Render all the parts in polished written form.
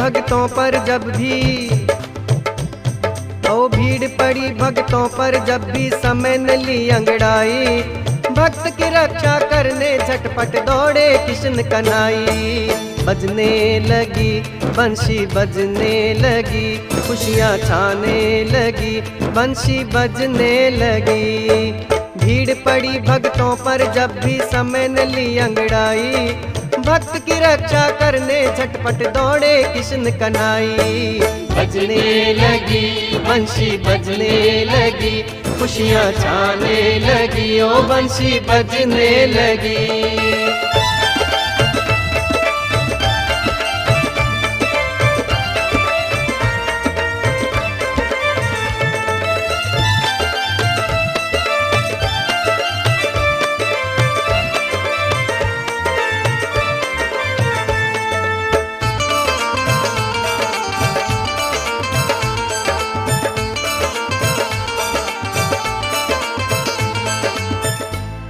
भक्तों पर जब भी, ओ भीड़ पड़ी भक्तों पर जब भी समय न ली अंगड़ाई। भक्त की रक्षा करने झटपट दौड़े कृष्ण कन्हई। बजने लगी बंशी बजने लगी, खुशियाँ छाने लगी, बंशी बजने लगी। भीड़ पड़ी भक्तों पर जब भी समय न ली अंगड़ाई। भक्त की रक्षा करने झटपट दौड़े कृष्ण कन्हई। बजने लगी बंशी बजने लगी, खुशियाँ छाने लगी, ओ बंशी बजने लगी।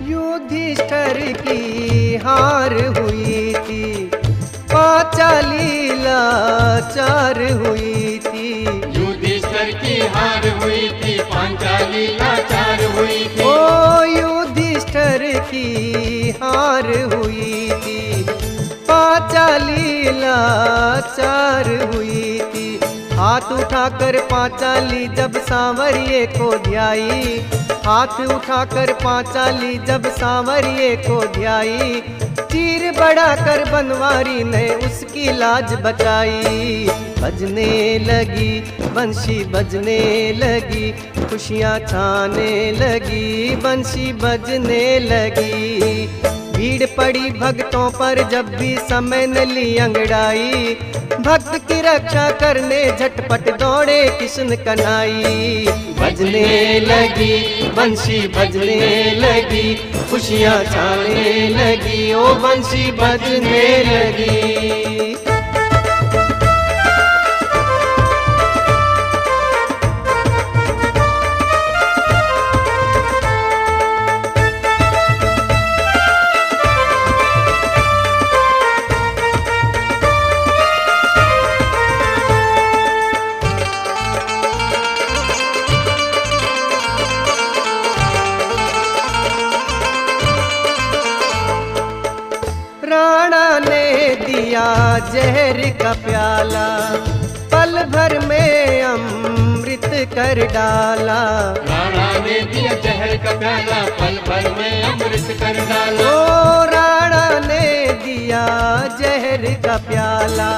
युधिष्ठिर की हार हुई थी, पांचाली लाचार हुई थी। युधिष्ठिर की हार हुई थी, पांचाली लाचार हुई थी। ओ युधिष्ठिर की हार हुई थी, पांचाली लाचार हुई थी। हाथ उठाकर पांचाली जब सांवरिये को ध्याई। हाथ उठाकर पांचाली जब सांवरिये को ध्याई। चीर बढ़ाकर बनवारी ने उसकी लाज बचाई। बजने लगी बंशी बजने लगी, खुशियाँ छाने लगी, बंशी बजने लगी। भीड़ पड़ी भक्तों पर जब भी समय न ली अंगड़ाई। भक्त की रक्षा करने झटपट दौड़े कृष्ण कन्हई। बजने लगी बंशी बजने लगी, खुशियाँ छाने लगी, ओ बंशी बजने लगी। राणा ने दिया जहर का प्याला, पल भर में अमृत कर डाला। राणा ने दिया जहर का प्याला, पल भर में अमृत कर डाला। ओ राणा ने दिया जहर का प्याला,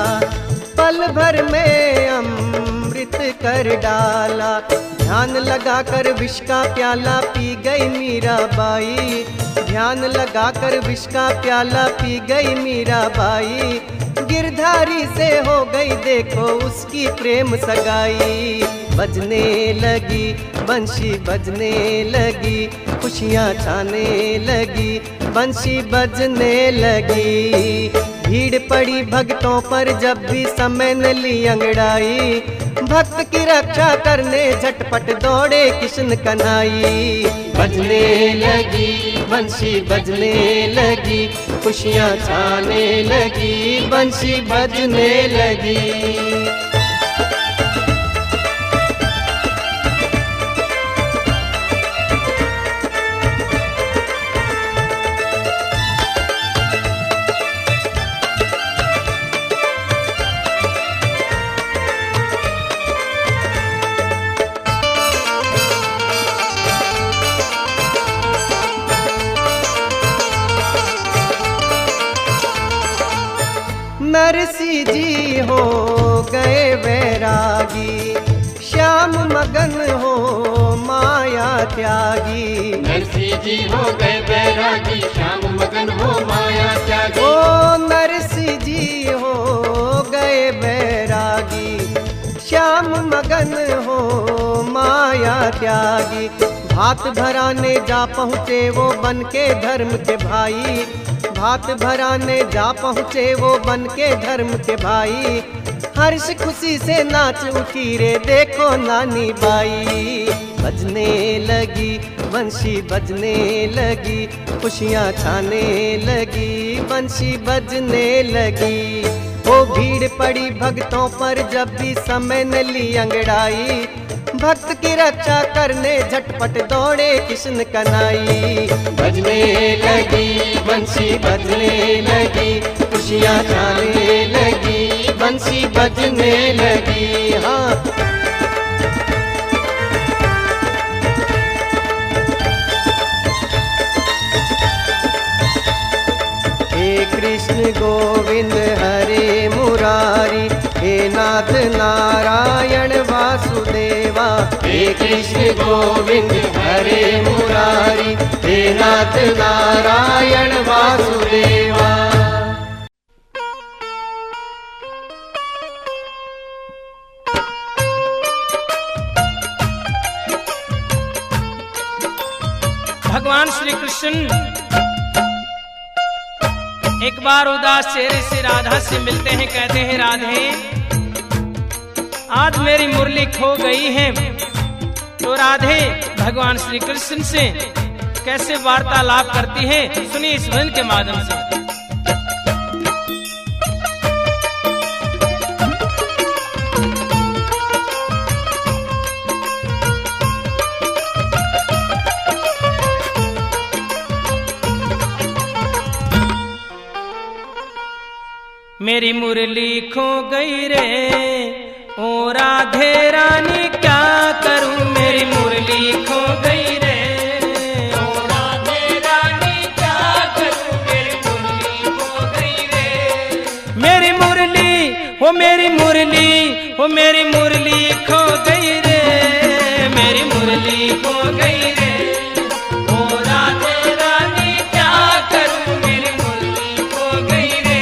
पल भर में अमृत कर डाला। ध्यान लगाकर विष का प्याला पी गई मीराबाई। ध्यान लगाकर विष का प्याला पी गई मीराबाई। गिरधारी से हो गई देखो उसकी प्रेम सगाई। बजने लगी बंशी बजने लगी, खुशियाँ छाने लगी, बंशी बजने लगी। भीड़ पड़ी भक्तों पर जब भी समय न ली अंगड़ाई। भक्त की रक्षा करने झटपट दौड़े कृष्ण कन्हई। बजने लगी बंशी बजने लगी, खुशियाँ छाने लगी, बंशी बजने लगी। नरसी जी हो गए वैरागी, श्याम मगन हो माया त्यागी। नरसी जी हो गए वैरागी, श्याम मगन हो माया त्यागी। ओ नरसी जी हो गए वैरागी, श्याम मगन हो माया त्यागी। भात भराने जा पहुँचे वो बन के धर्म के भाई। भात भराने जा पहुँचे वो बन के धर्म के भाई। हर्ष खुशी से नाच उठी रे देखो नानी बाई। बजने लगी बंशी बजने लगी, खुशियाँ छाने लगी, बंशी बजने लगी। ओ भीड़ पड़ी भक्तों पर जब भी समय न ली अंगड़ाई, भक्त की रक्षा करने झटपट दौड़े कृष्ण कन्हई। बजने लगी बंसी बजने लगी, खुशियाँ छाने लगी बंसी बजने लगी। हाँ, हे कृष्ण गोविंद हरे मुरारी, हे नाथ नारायण वासुदेवा। हे कृष्ण गोविंद हरे मुरारी, हे नाथ नारायण वासुदेवा। भगवान श्री कृष्ण एक बार उदास चेहरे से राधा से मिलते हैं, कहते हैं राधे आज मेरी मुरली खो गई है। तो राधे भगवान श्री कृष्ण से कैसे वार्तालाप करती है, सुनिए इस भजन के माध्यम से। मेरी मुरली खो गई रे ओ राधे रानी क्या करूं, मेरी मुरली खो गई रे ओ राधे रानी क्या करूं, मेरी मुरली खो गई रे। मेरी मुरली वो मेरी मुरली वो मेरी मुरली खो गई रे, मेरी मुरली खो गई रे ओ राधे रानी क्या करूं, मेरी मुरली खो गई रे।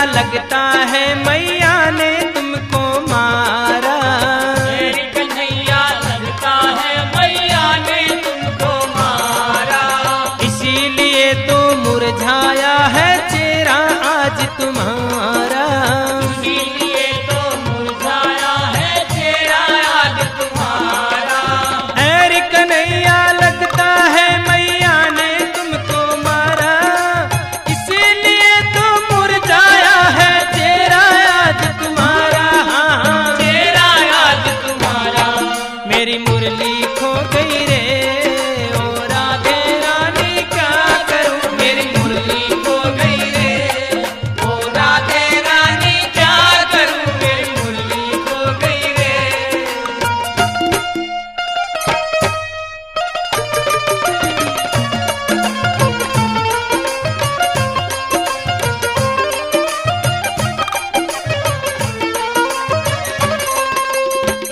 लगता है मैया ने तुमको मारा, मेरी कन्हैया लगता है मैया ने तुमको मारा, इसीलिए तो मुरझाया है चेहरा आज तुम्हारा, इसीलिए तो मुरझाया है चेहरा आज तुम्हारा। मेरी कन्हैया लगता है मैया ने तुमको मारा, इसीलिए तो मुरझाया है चेहरा आज तुम्हारा, चेहरा आज तुम्हारा। मेरी मुरली खो गई रे ओ राधे रानी क्या करूं, मेरी मुरली खो गई रे ओ राधे रानी क्या करूं, मेरी मुरली खो गई रे।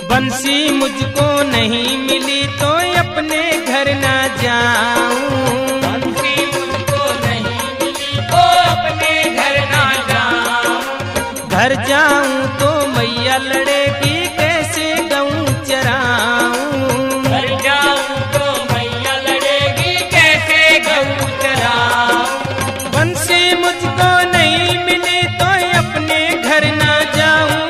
बंसी मुझको नहीं मिली तो अपने घर ना जाऊं, बंसी मुझको नहीं मिली तो अपने घर ना जाऊं, घर जाऊं तो मैया लड़ेगी कैसे गऊं चराऊं, घर जाऊं तो मैया लड़ेगी कैसे गऊं चराऊं। बंसी मुझको नहीं मिली तो अपने घर ना जाऊं,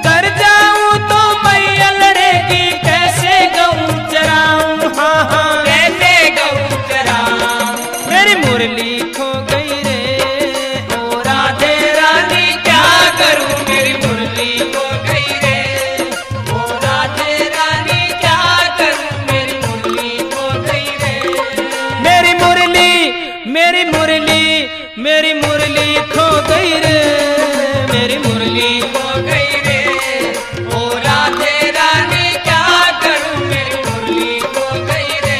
घर जाऊं तो मैया लड़ेगी कैसे गऊं चराऊं, हाँ हाँ कैसे गऊं चराऊं। मेरी मुरली खो गई रे ओ राधे रानी क्या करूं, मेरी मुरली खो गई रे ओ राधे रानी क्या करूं, मेरी मुरली खो गई रे। मेरी मुरली मेरी मुरली मेरी मुरली खो गई रे, मेरी मुरली खो गई रे ओ राधे रानी क्या करूं, मेरी मुरली खो गई रे।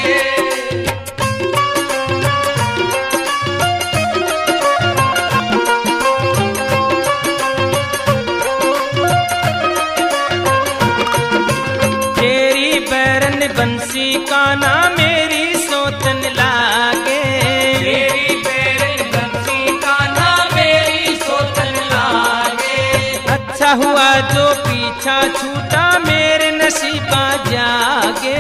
तेरी बैरन बंसी का ना मेरी सोचन लागे, तेरी बैरन बंसी का ना मेरी सोचन लागे। अच्छा हुआ जो पीछा छूटा मेरे नसीबा जागे,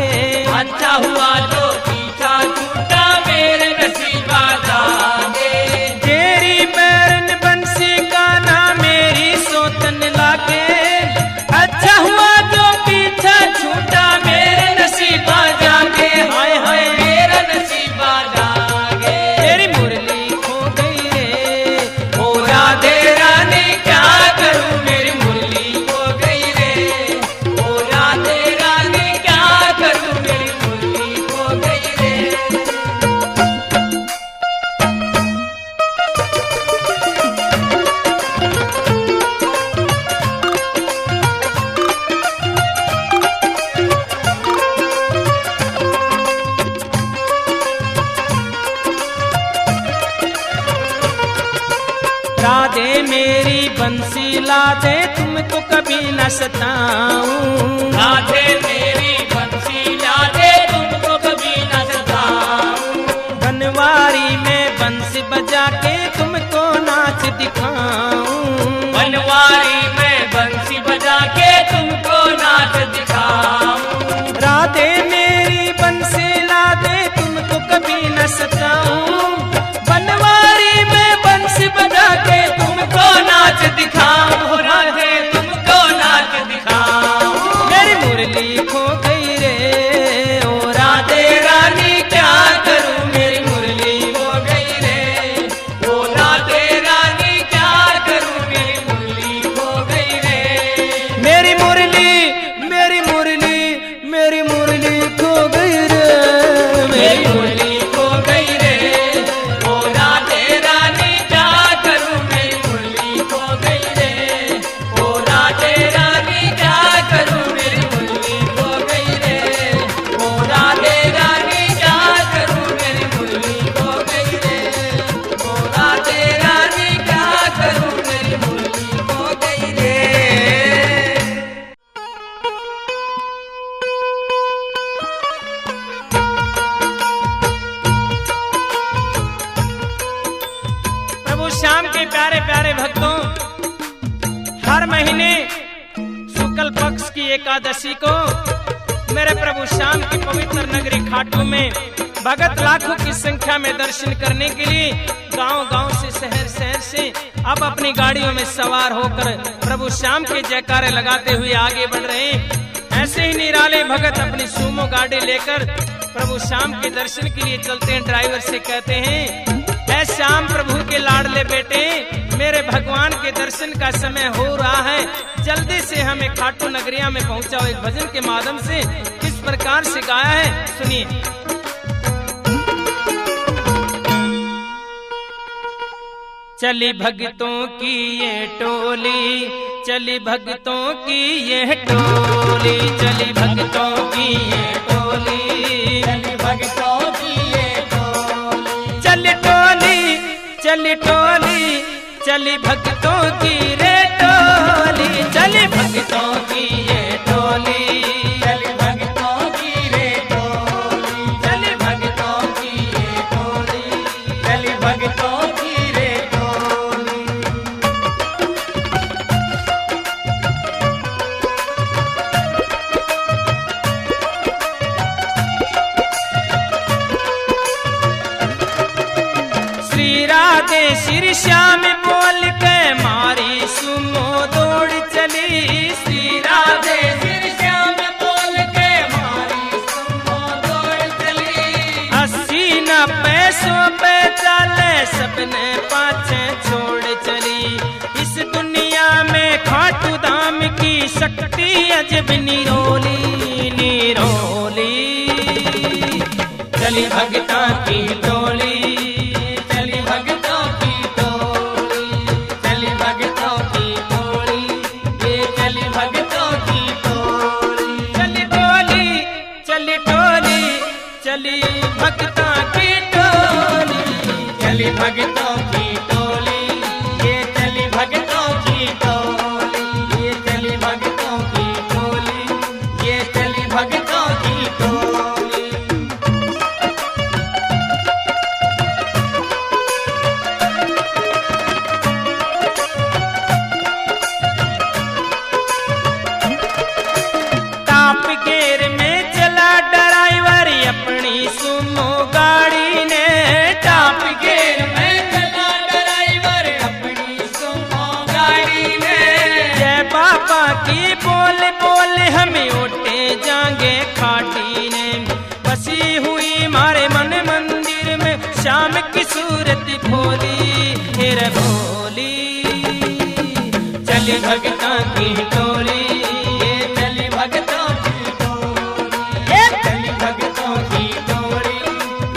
अच्छा हुआ जो पीछा छूटा मेरे नसीबा जागे। तेरी बैरन बंसी का ना मेरी सोचन लागे, राधे मेरी बंसी ला दे, तुमको कभी न सताऊं। राधे मेरी बंसी ला दे, तुमको कभी न सताऊं। बनवारी में बंसी बजा के तुमको नाच दिखाऊं। बनवारी में बंसी बजा के तुमको नाच दिखाऊं। राधे मेरी बंसी ला दे, तुमको कभी न सताऊं। बनवारी में बंसी बजा के तुमको नाच दिखाऊं। राधे तुमको नाच दिखाऊं। मेरी मुरली खो गई रे ओ राधे रानी क्या करूं, मेरी मुरली हो गई रे। ओ राधे रानी क्या करूं, मेरी मुरली हो गई रे। मेरी मुरली मेरी मुरली मेरी मुरली खो गई रे, मेरी मुरली खो गई रे। ओ राधे रानी क्या करूं, मेरी मुरली खो गई रे। ओ राधे रानी क्या करूं, मेरी मुरली खो गई रे। ओ राधे रानी क्या करूं, मेरी मुरली खो गई रे। ओ राधे रानी क्या करूं, मेरी मुरली खो गई रे। प्रभु श्याम के प्यारे प्यारे भक्तों, हर महीने शुक्ल पक्ष की एकादशी को मेरे प्रभु श्याम की पवित्र नगरी खाटू में भगत लाखों की संख्या में दर्शन करने के लिए गांव-गांव से शहर शहर से अब अपनी गाड़ियों में सवार होकर प्रभु श्याम के जयकारे लगाते हुए आगे बढ़ रहे हैं। ऐसे ही निराले भगत अपनी सुमो गाड़ी लेकर प्रभु श्याम के दर्शन के लिए चलते हैं। ड्राइवर से कहते हैं, ऐ श्याम प्रभु के लाडले बेटे, मेरे भगवान के दर्शन का समय हो रहा है, जल्दी से हमें खाटू नगरिया में पहुंचाओ। एक भजन के माध्यम से किस प्रकार से गाया है सुनिए। चली भक्तों की ये टोली, चली भक्तों की ये टोली, चली भक्तों की ये टोली, चली भक्तों की ये टोली। चली टोली, चली टोली, चली भक्तों की रे टोली, चली भक्तों की ये टोली, चली भक्तों की रे टोली। चली भक्तों की ये टोली। चली भक्तों की रे टोली। श्री राधे श्री श्याम बोल के मारी सुमो दौड़ चली। श्री राधे श्री श्याम बोल के मारी सुमो दौड़ चली। 80-90 पे चले सबने पाछे छोड़ चली। इस दुनिया में खाटू धाम की शक्ति अजब निरोली निरोली। चली भगता की टोली, चली भक्तों की टोली। चली भक्तों की टोली। ये चली भक्तों की टोली। चली टोली, चली टोली, चली भक्ता की टोली, चली भक्तों की टोली। ये चली भक्तों की टोली। ये चली भक्तों की टोली। ये चली भक्तों की टोली। टाप गेर में चला ड्राइवर अपनी सुमो गाड़ी ने। टाप गेर में चला ड्राइवर अपनी सुमो गाड़ी में। जय बाबा की बोल बोल हमें उठे जाएंगे खाटी ने। बसी हुई मारे मन मंदिर में श्याम की सूरत भोली फिर भोली। चली भगता की टोली, ये चली भक्तों की टोली। ये चली भक्तों की टोली।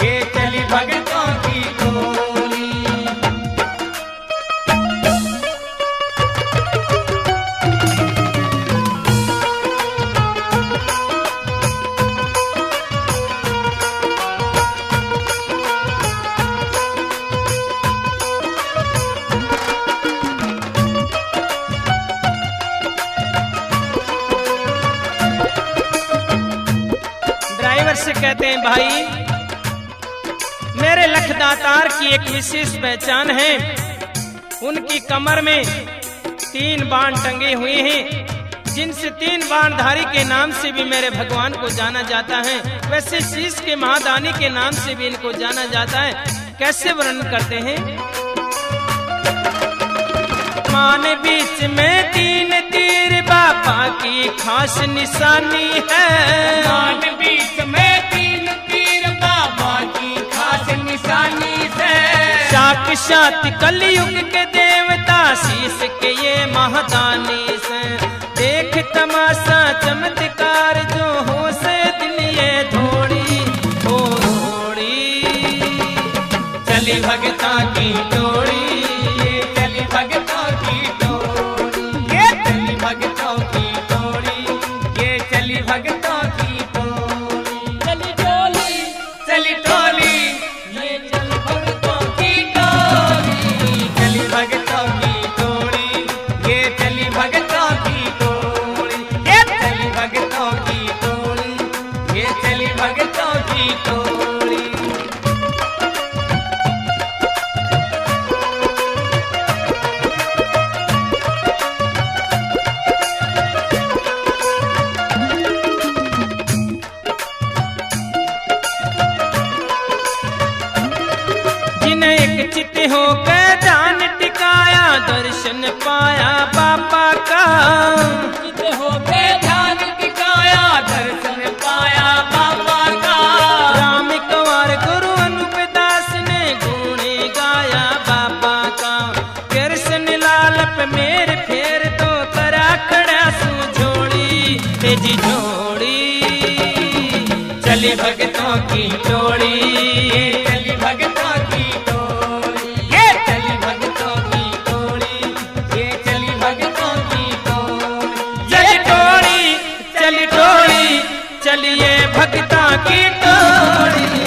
ये चली भक्तों की टोली। कहते हैं भाई मेरे लखदातार की एक विशेष पहचान है। उनकी कमर में 3 बाण टंगे हुए हैं, जिनसे 3 बाणधारी के नाम से भी मेरे भगवान को जाना जाता है। वैसे शीश के महादानी के नाम से भी इनको जाना जाता है। कैसे वर्णन करते हैं? मान बीच में 3 तीर बाबा की खास निशानी है। मान बीच में 3 तीर बाबा की खास निशानी है। साक्षात कलयुग के देवता शीश के ये महादानी से। देख तमाशा चमत्कार जो हो से दिल ये थोड़ी थोड़ी। चली भगता की टोली, ये चली भगतों की टोली, ये चली भगतों की टोली, ये चली भगतों की टोली। चली टोली, चली टोली, ये चली भगतों की टोली, चली भगतों की टोली, ये चली भगतों की टोली, ये चली भगतों की टोली, ये चली भगतों की टोली। जिन्हें एक चित होकर ध्यान टिकाया दर्शन पाया बाबा का। चित होके ध्यान टिकाया दर्शन पाया बाबा का। राम कंवर गुरु अनूप दास ने गुणे गाया बाबा का। कृष्ण लाल पे मेरे फेर तो करा खड़ा सू जोड़ी तेजी जोड़ी। चली भगतों की टोली, ये चली भगतों की टोली, ये चली भगतों की टोली, ये चली भगतों की टोली। चली टोली चली टोली चलिए भक्ता की टोली।